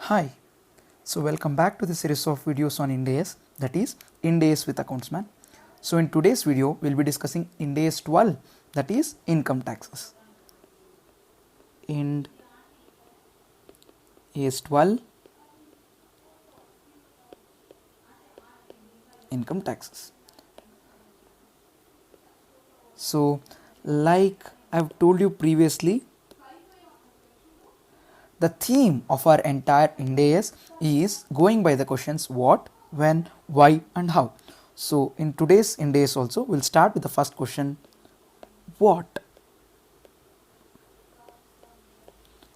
Hi, so welcome back to the series of videos on Ind AS, that is Ind AS with Accountsman. So in today's video we'll be discussing Ind AS 12, that is income taxes. Ind AS 12, income taxes. So like I've told you previously, the theme of our entire Ind AS is going by the questions what, when, why and how. So in today's Ind AS also we'll start with the first question, what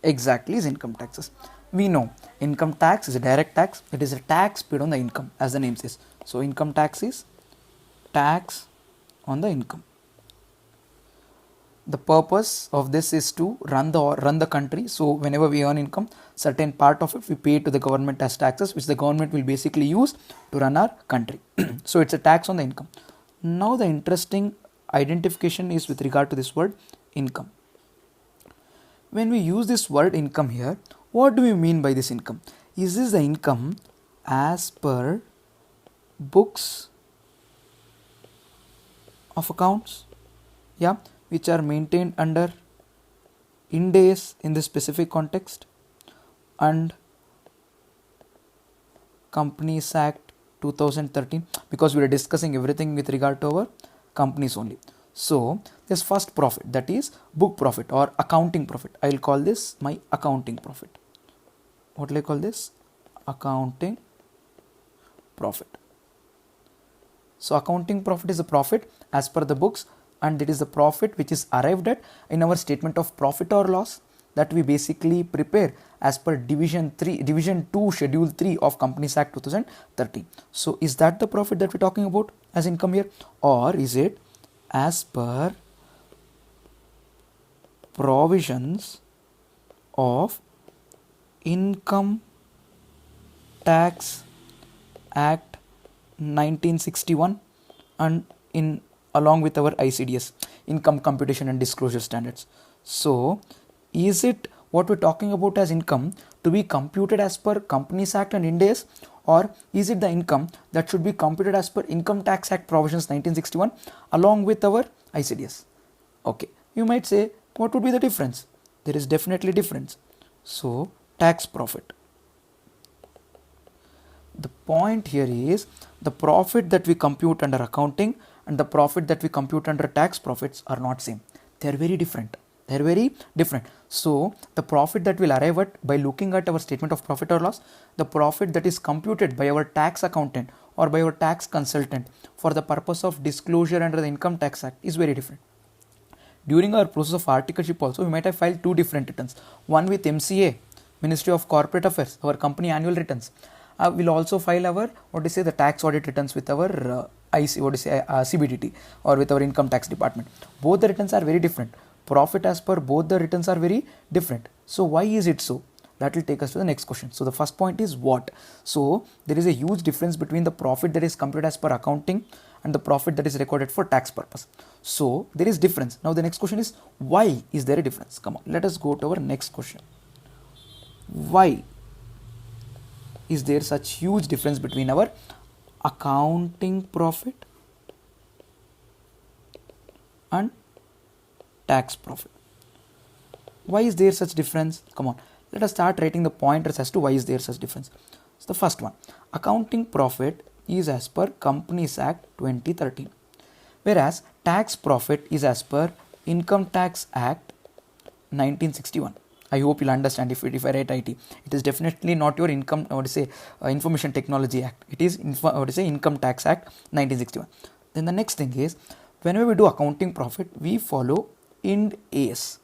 exactly is income taxes? We know income tax is a direct tax. It is a tax paid on the income, as the name says. So income tax is tax on the income. The purpose of this is to run the country. So whenever we earn income, certain part of it we pay to the government as taxes, which the government will basically use to run our country. So it's a tax on the income. Now the interesting identification is with regard to this word income. When we use this word income here, what do we mean by this income? Is this the income as per books of accounts? Yeah, which are maintained under Ind AS in this specific context and Companies Act 2013, because we are discussing everything with regard to our companies only. So this first profit, that is book profit or accounting profit. I will call this my accounting profit. What will I call this? Accounting profit. So accounting profit is a profit as per the books, and it is the profit which is arrived at in our statement of profit or loss that we basically prepare as per division 2 schedule 3 of Companies Act 2013. So is that the profit that we're talking about as income here, or is it as per provisions of Income Tax Act 1961 and in along with our ICDS, Income Computation and Disclosure Standards? So is it what we're talking about as income to be computed as per Companies Act and Ind AS, or is it the income that should be computed as per Income Tax Act provisions 1961 along with our ICDS? Okay, you might say, what would be the difference? There is definitely difference. So tax profit. The point here is the profit that we compute under accounting and the profit that we compute under tax profits are not same. They are very different. So the profit that will arrive at by looking at our statement of profit or loss, the profit that is computed by our tax accountant or by our tax consultant for the purpose of disclosure under the Income Tax Act is very different. During our process of articleship also, we might have filed two different returns. One with MCA, Ministry of Corporate Affairs, our company annual returns. We'll also file our the tax audit returns with our CBDT or with our income tax department. Both the returns are very different. Profit as per both the returns are very different. So why is it so? That will take us to the next question. So the first point is what? So there is a huge difference between the profit that is computed as per accounting and the profit that is recorded for tax purpose. So there is difference. Now the next question is, why is there a difference? Come on, let us go to our next question. Why is there such huge difference between our accounting profit and tax profit? Why is there such difference? Come on, let us start writing the pointers as to why is there such difference. So the first one, accounting profit is as per Companies Act 2013, whereas tax profit is as per Income Tax Act 1961. I hope you'll understand if I write IT. It is definitely not your Information Technology Act. It is Income Tax Act 1961. Then the next thing is, whenever we do accounting profit, we follow Ind AS.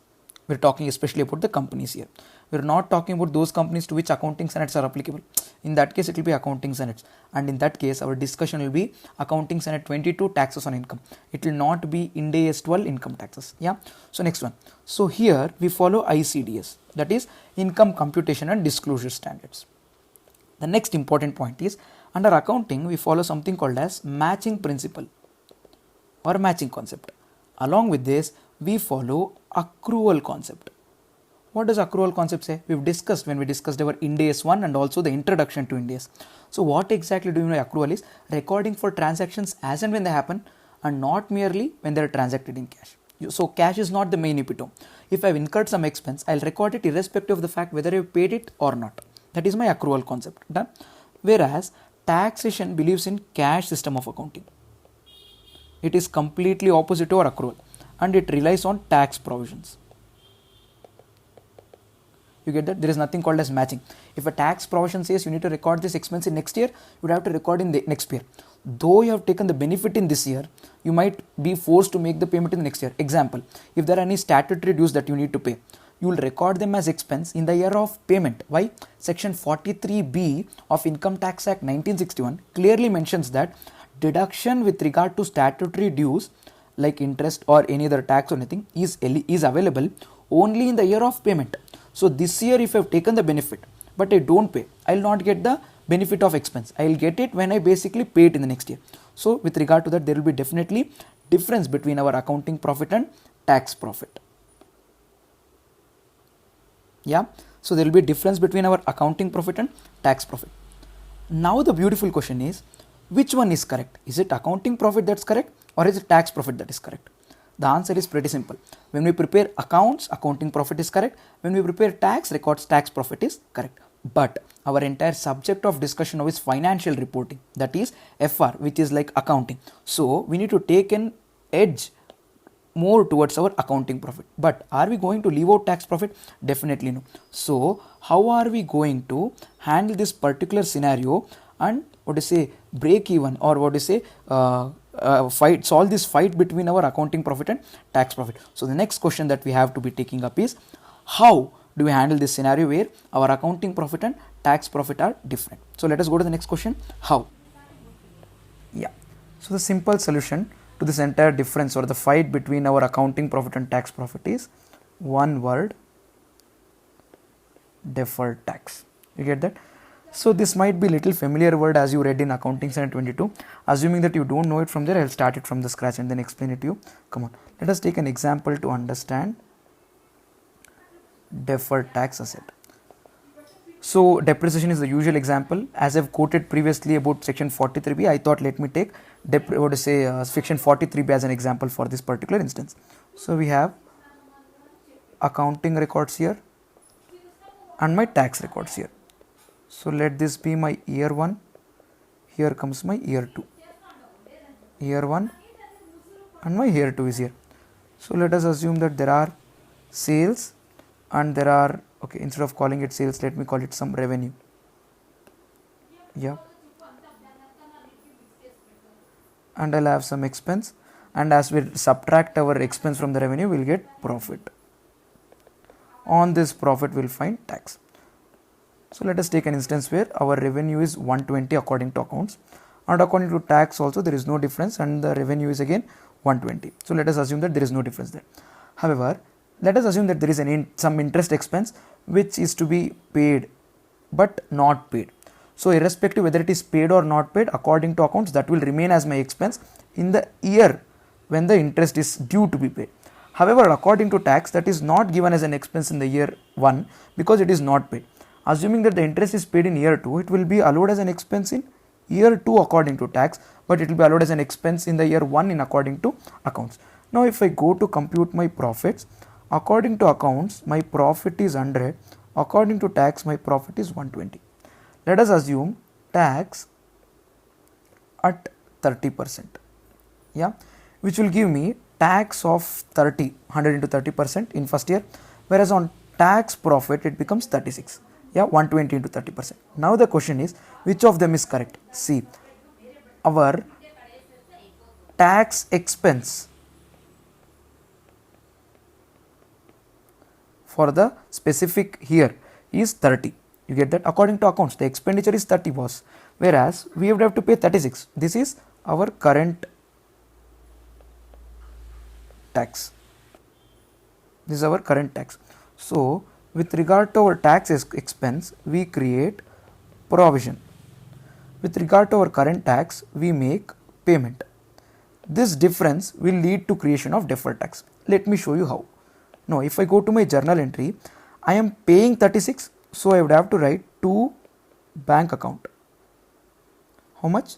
We're talking especially about the companies here. We're not talking about those companies to which accounting standards are applicable. In that case, it will be accounting standards. And in that case, our discussion will be accounting standard 22, taxes on income. It will not be Ind AS 12, income taxes. Yeah. So next one. So here we follow ICDS, that is Income Computation and Disclosure Standards. The next important point is, under accounting, we follow something called as matching principle or matching concept. Along with this, we follow accrual concept. What does accrual concept say? We've discussed when we discussed our Ind AS 1 and also the introduction to Ind AS. So what exactly do you know accrual is? Recording for transactions as and when they happen and not merely when they are transacted in cash. So cash is not the main epitome. If I've incurred some expense, I'll record it irrespective of the fact whether I've paid it or not. That is my accrual concept. Done. Whereas taxation believes in cash system of accounting. It is completely opposite to our accrual and it relies on tax provisions. You get that? There is nothing called as matching. If a tax provision says you need to record this expense in next year, you would have to record in the next year. Though you have taken the benefit in this year, you might be forced to make the payment in the next year. Example, if there are any statutory dues that you need to pay, you will record them as expense in the year of payment. Why? Section 43B of Income Tax Act 1961 clearly mentions that deduction with regard to statutory dues like interest or any other tax or anything is available only in the year of payment. So this year if I have taken the benefit but I don't pay, I will not get the benefit of expense. I will get it when I basically pay it in the next year. So with regard to that, there will be definitely difference between our accounting profit and tax profit. Yeah, so there will be difference between our accounting profit and tax profit. Now the beautiful question is, which one is correct? Is it accounting profit that's correct or is it tax profit that is correct? The answer is pretty simple. When we prepare accounts, accounting profit is correct. When we prepare tax records, tax profit is correct. But our entire subject of discussion now is financial reporting, that is FR, which is like accounting. So we need to take an edge more towards our accounting profit. But are we going to leave out tax profit? Definitely no. So how are we going to handle this particular scenario and break even, or solve this fight between our accounting profit and tax profit? So the next question that we have to be taking up is, how do we handle this scenario where our accounting profit and tax profit are different? So let us go to the next question. How? Yeah. So the simple solution to this entire difference or the fight between our accounting profit and tax profit is one word: deferred tax. You get that? So this might be a little familiar word as you read in Accounting Standard 22. Assuming that you don't know it from there, I'll start it from the scratch and then explain it to you. Come on, let us take an example to understand deferred tax asset. So depreciation is the usual example. As I've quoted previously about section 43B, I thought let me take section 43B as an example for this particular instance. So we have accounting records here and my tax records here. So let this be my year 1, here comes my year 2, year 1 and my year 2 is here. So let us assume that there are sales and there are, instead of calling it sales, let me call it some revenue. Yeah. And I'll have some expense, and as we subtract our expense from the revenue, we'll get profit. On this profit, we'll find tax. So let us take an instance where our revenue is 120 according to accounts, and according to tax also there is no difference, and the revenue is again 120. So let us assume that there is no difference there. However, let us assume that there is some interest expense which is to be paid but not paid. So irrespective whether it is paid or not paid, according to accounts that will remain as my expense in the year when the interest is due to be paid. However, according to tax, that is not given as an expense in the year 1 because it is not paid. Assuming that the interest is paid in year 2, it will be allowed as an expense in year 2 according to tax, but it will be allowed as an expense in the year 1 in according to accounts. Now if I go to compute my profits, according to accounts my profit is 100, according to tax my profit is 120. Let us assume tax at 30%, yeah, which will give me tax of 100 into 30% in first year, whereas on tax profit it becomes 36. Yeah, 120 into 30%. Now the question is, which of them is correct? See, our tax expense for the specific here is 30. You get that? According to accounts, the expenditure is 30 was, whereas we would have to pay 36. This is our current tax. This is our current tax. So with regard to our tax expense, we create provision. With regard to our current tax, we make payment. This difference will lead to creation of deferred tax. Let me show you how. Now, if I go to my journal entry, I am paying 36, so I would have to write to bank account. How much?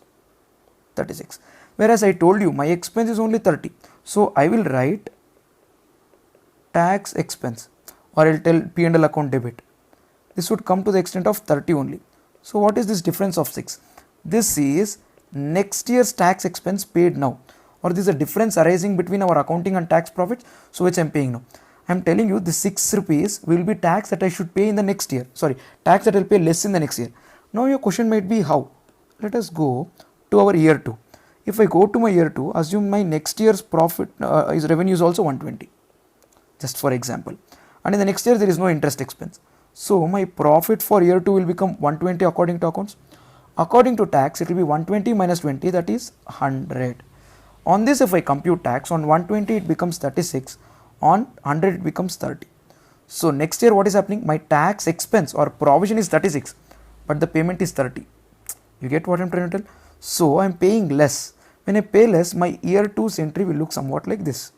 36. Whereas I told you my expense is only 30. So I will write tax expense, or I'll tell P&L account debit. This would come to the extent of 30 only. So what is this difference of 6? This is next year's tax expense paid now, or this is a difference arising between our accounting and tax profits, so which I am paying now. I am telling you the 6 rupees will be tax that I should pay in the next year. Sorry, tax that I will pay less in the next year. Now your question might be how? Let us go to our year 2. If I go to my year 2, assume my next year's profit is revenue is also 120, just for example, and in the next year there is no interest expense. So my profit for year 2 will become 120 according to accounts. According to tax, it will be 120 minus 20, that is 100. On this, if I compute tax, on 120 it becomes 36, on 100 it becomes 30. So next year what is happening? My tax expense or provision is 36, but the payment is 30. You get what I am trying to tell? So I am paying less. When I pay less, my year 2's entry will look somewhat like this.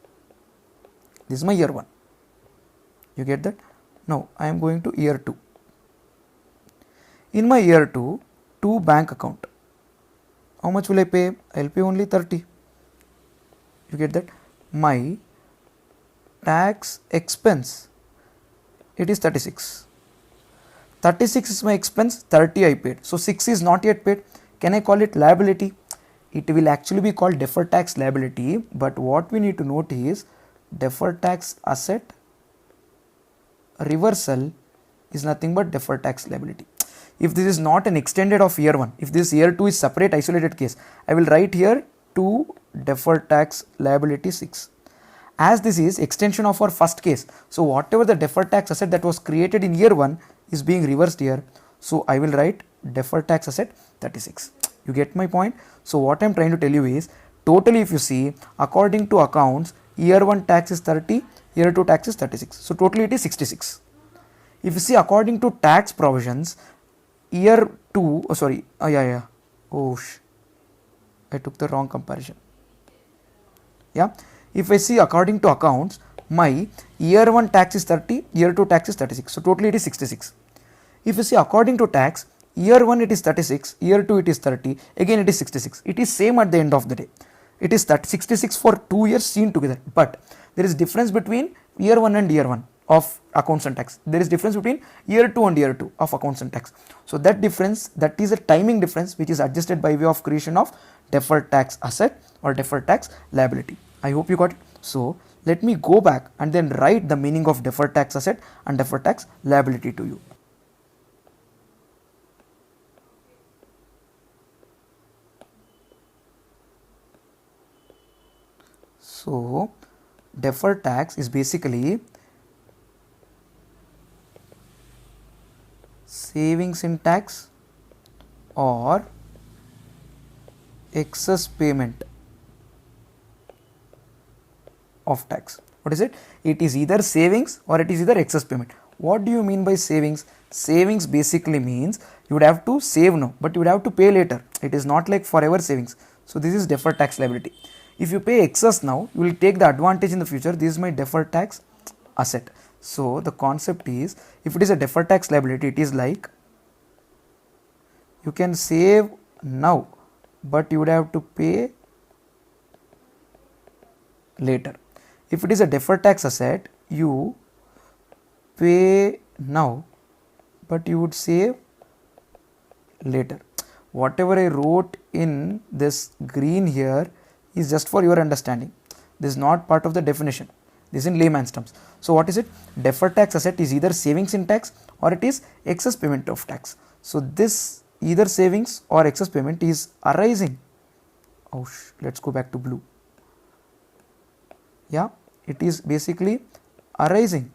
This is my year 1. You get that? Now I am going to year 2. In my year 2, to bank account, how much will I pay? I will pay only 30. You get that? My tax expense, it is 36. 36 is my expense, 30 I paid. So 6 is not yet paid. Can I call it liability? It will actually be called deferred tax liability, but what we need to note is deferred tax asset reversal is nothing but deferred tax liability. If this is not an extended of year 1, if this year 2 is separate isolated case, I will write here to deferred tax liability 6. As this is extension of our first case, so whatever the deferred tax asset that was created in year 1 is being reversed here, so I will write deferred tax asset 36. You get my point? So what I am trying to tell you is, totally if you see, according to accounts, year 1 tax is 30, year 2 tax is 36. So totally it is 66. If you see according to tax provisions, year 2, I took the wrong comparison. Yeah, if I see according to accounts, my year 1 tax is 30, year 2 tax is 36. So totally it is 66. If you see according to tax, year 1 it is 36, year 2 it is 30, again it is 66. It is same at the end of the day. It is 66 for 2 years seen together, but there is difference between year 1 and year 1 of accounts and tax. There is difference between year 2 and year 2 of accounts and tax. So that difference, that is a timing difference which is adjusted by way of creation of deferred tax asset or deferred tax liability. I hope you got it. So let me go back and then write the meaning of deferred tax asset and deferred tax liability to you. So deferred tax is basically savings in tax or excess payment of tax. What is it? It is either savings or it is either excess payment. What do you mean by savings? Savings basically means you would have to save now, but you would have to pay later. It is not like forever savings. So this is deferred tax liability. If you pay excess now, you will take the advantage in the future. This is my deferred tax asset. So the concept is, if it is a deferred tax liability, it is like you can save now, but you would have to pay later. If it is a deferred tax asset, you pay now, but you would save later. Whatever I wrote in this green here is just for your understanding. This is not part of the definition. This is in layman's terms. So what is it? Deferred tax asset is either savings in tax or it is excess payment of tax. So this either savings or excess payment is arising. Let's go back to blue. Yeah, it is basically arising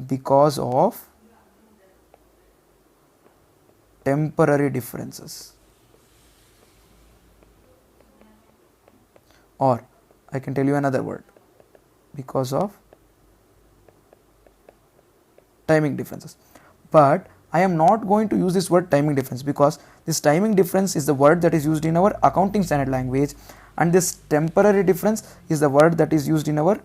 because of temporary differences, or I can tell you another word, because of timing differences. But I am not going to use this word timing difference, because this timing difference is the word that is used in our accounting standard language, and this temporary difference is the word that is used in our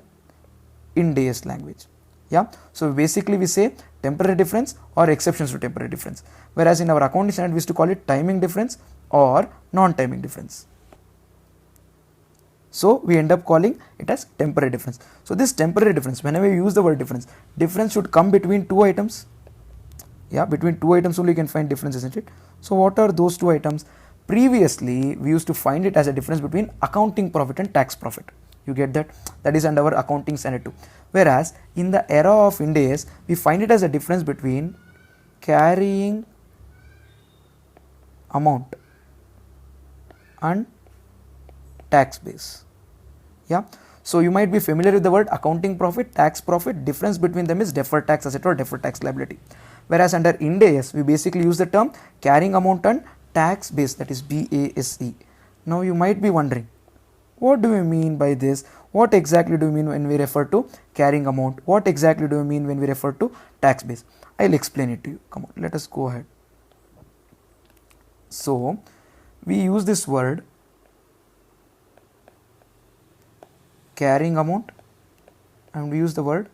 Ind AS language. Yeah, so basically we say temporary difference or exceptions to temporary difference, whereas in our accounting standard we used to call it timing difference or non-timing difference. So we end up calling it as temporary difference. So this temporary difference, whenever you use the word difference, difference should come between two items. Yeah, between two items only you can find difference, isn't it? So what are those two items? Previously we used to find it as a difference between accounting profit and tax profit. You get that? That is under our accounting standard 2. Whereas in the era of Ind AS, we find it as a difference between carrying amount and tax base. Yeah. So you might be familiar with the word accounting profit, tax profit. Difference between them is deferred tax asset or deferred tax liability. Whereas under Ind AS, we basically use the term carrying amount and tax base, that is BASE. Now you might be wondering, what do we mean by this? What exactly do we mean when we refer to carrying amount? What exactly do we mean when we refer to tax base? I'll explain it to you. Come on, let us go ahead. So we use this word carrying amount and we use the word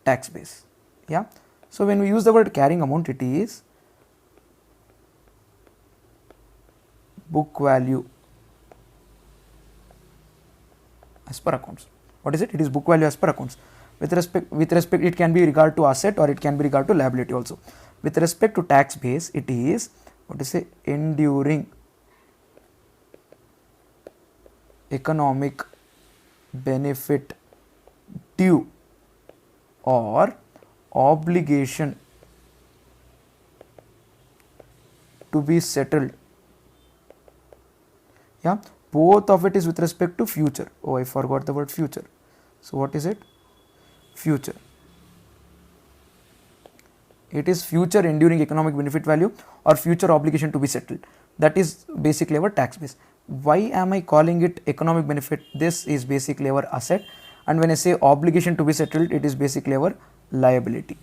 tax base. Yeah. So when we use the word carrying amount, it is book value as per accounts. What is it? It is book value as per accounts. With respect, it can be regard to asset or it can be regard to liability also. With respect to tax base, it is what to say, enduring economic benefit due or obligation to be settled. Yeah, both of it is with respect to future. Oh, I forgot the word future. So what is it? Future. It is future enduring economic benefit value or future obligation to be settled. That is basically our tax base. Why am I calling it economic benefit? This is basically our asset, and when I say obligation to be settled, it is basically our liability.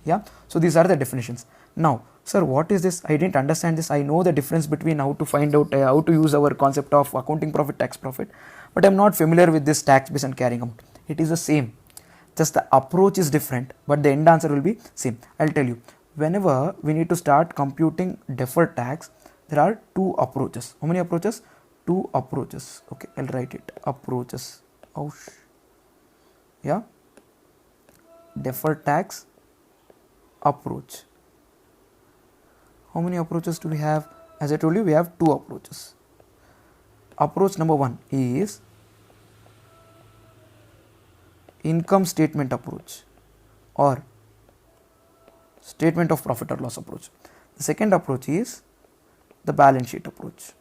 Yeah, so these are the definitions. Now, sir, what is this? I didn't understand this. I know the difference between how to find out how to use our concept of accounting profit, tax profit, but I'm not familiar with this tax base and carrying amount. It is the same, just the approach is different, but the end answer will be same. I'll tell you, whenever we need to start computing deferred tax, there are two approaches. How many approaches? Two approaches. Okay, I'll write it. Approaches. Oh, yeah. Deferred tax approach. How many approaches do we have? As I told you, we have two approaches. Approach number one is income statement approach or statement of profit or loss approach. The second approach is the balance sheet approach.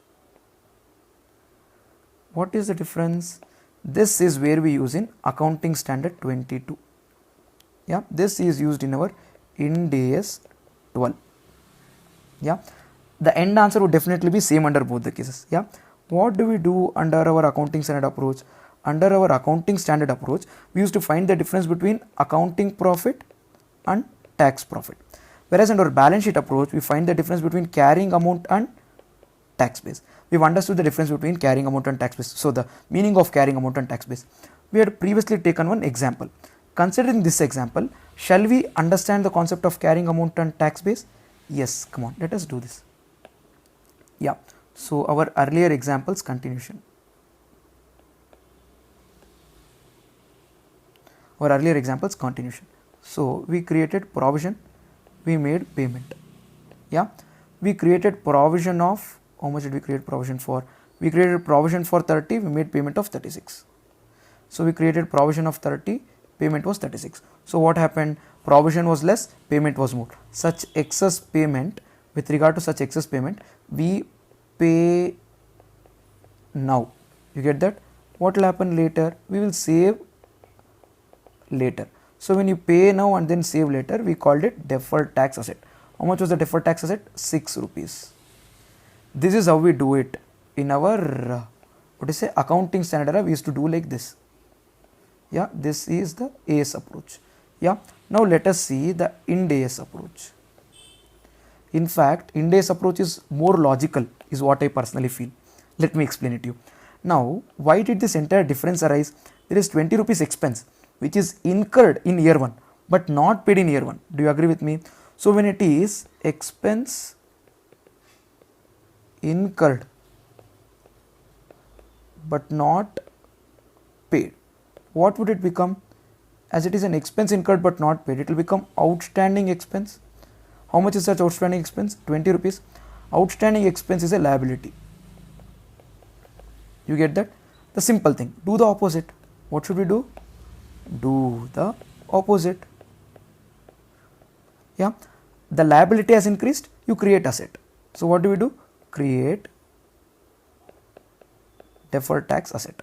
What is the difference? This is where we use in accounting standard 22. Yeah, this is used in our Ind AS 12. Yeah, the end answer would definitely be same under both the cases. Yeah, what do we do under our accounting standard approach? Under our accounting standard approach, we used to find the difference between accounting profit and tax profit. Whereas under our balance sheet approach, we find the difference between carrying amount and tax base. We've understood the difference between carrying amount and tax base. So the meaning of carrying amount and tax base. We had previously taken one example. Considering this example, shall we understand the concept of carrying amount and tax base? Yes, come on, let us do this. Yeah, so our earlier examples continuation. Our earlier examples continuation. So we created provision, we made payment. Yeah, we created provision of, how much did we create provision for? We created provision for 30, we made payment of 36. So we created provision of 30, payment was 36. So what happened? Provision was less, payment was more. Such excess payment, with regard to such excess payment, we pay now. You get that? What will happen later? We will save later. So when you pay now and then save later, we called it deferred tax asset. How much was the deferred tax asset? 6 rupees. This is how we do it in our accounting standard. We used to do like this. Yeah, this is the AS approach. Yeah, now let us see the Ind AS approach. In fact, Ind AS approach is more logical, is what I personally feel. Let me explain it to you. Now, why did this entire difference arise? There is 20 rupees expense. which is incurred in year 1 but not paid in year 1. Do you agree with me? So when it is expense incurred but not paid, what would it become? As it is an expense incurred but not paid, it will become outstanding expense. How much is such outstanding expense? 20 rupees. Outstanding expense is a liability. You get that? The simple thing. Do the opposite. What should we do? Do the opposite. Yeah. The liability has increased, you create asset. So what do we do? Create deferred tax asset.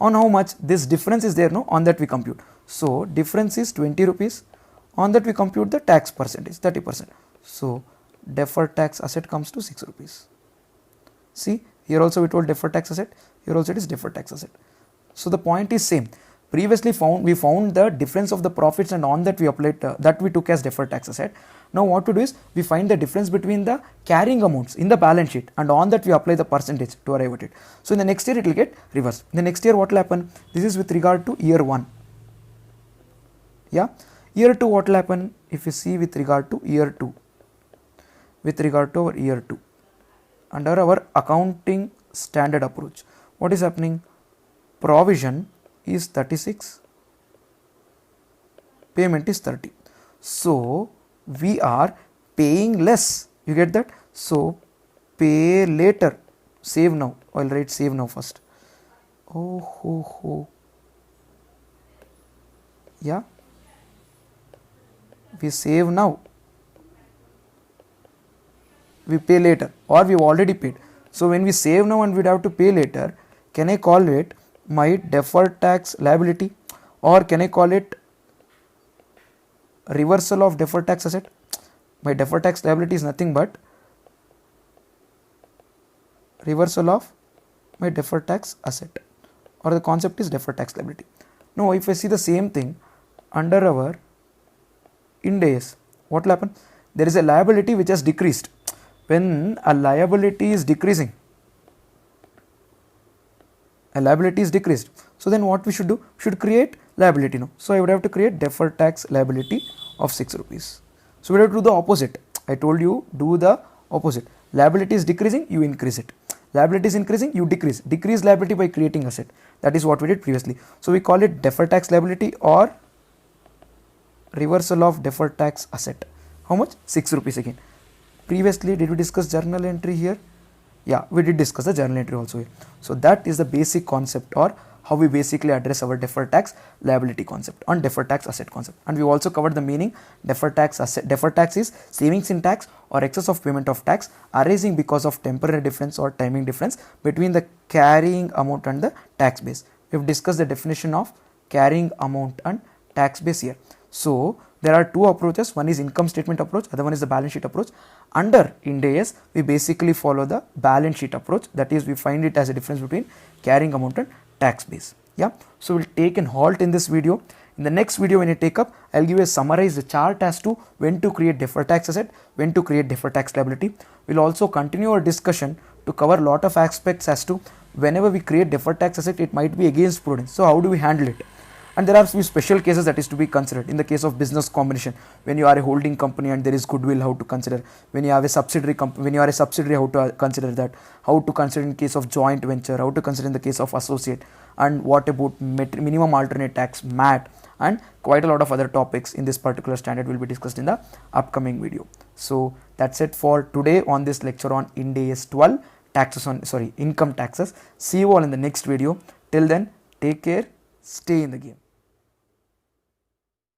On how much? This difference is there, no? On that we compute. So difference is 20 rupees. On that we compute the tax percentage, 30%. So deferred tax asset comes to 6 rupees. See, here also we told deferred tax asset, here also it is deferred tax asset. So the point is same. Previously we found the difference of the profits, and on that we applied that we took as deferred tax asset. Now what to do is we find the difference between the carrying amounts in the balance sheet, and on that we apply the percentage to arrive at it. So in the next year it will get reversed. In the next year what will happen? This is with regard to year 1. Yeah. Year 2 what will happen? If you see with regard to year 2, with regard to our year 2, under our accounting standard approach, what is happening? Provision is 36, payment is 30. So we are paying less. You get that? So pay later, save now. I'll write save now first. Oh ho ho. Yeah. We save now, we pay later, or we've already paid. So when we save now and we'd have to pay later, can I call it my deferred tax liability, or can I call it reversal of deferred tax asset? My deferred tax liability is nothing but reversal of my deferred tax asset, or the concept is deferred tax liability. Now if I see the same thing under our Ind AS, what will happen? There is a liability which has decreased. When a liability is decreasing, a liability is decreased, so then what we should do? Should create liability now. So I would have to create deferred tax liability of 6 rupees. So we have to do the opposite. I told you, do the opposite. Liability is decreasing, you increase it. Liability is increasing, you decrease. Decrease liability by creating asset. That is what we did previously. So we call it deferred tax liability or reversal of deferred tax asset. How much? 6 rupees again. Previously, did we discuss journal entry here? Yeah, we did discuss the journal entry also here. So that is the basic concept, or how we basically address our deferred tax liability concept on deferred tax asset concept. And we also covered the meaning. Deferred tax asset. Deferred tax is savings in tax or excess of payment of tax arising because of temporary difference or timing difference between the carrying amount and the tax base. We have discussed the definition of carrying amount and tax base here. So there are two approaches. One is income statement approach, other one is the balance sheet approach. Under Ind AS, we basically follow the balance sheet approach. That is, we find it as a difference between carrying amount and tax base. Yeah. So we'll take an halt in this video. In the next video when I take up, I'll give you a summarized chart as to when to create deferred tax asset, when to create deferred tax liability. We'll also continue our discussion to cover a lot of aspects as to whenever we create deferred tax asset, it might be against prudence. So how do we handle it? And there are few special cases that is to be considered. In the case of business combination, when you are a holding company and there is goodwill, how to consider. When you have a subsidiary company, when you are a subsidiary, how to consider that. How to consider in case of joint venture, how to consider in the case of associate. And what about minimum alternate tax, MAT, and quite a lot of other topics in this particular standard will be discussed in the upcoming video. So that's it for today on this lecture on Ind AS 12 income taxes. See you all in the next video. Till then, take care, stay in the game.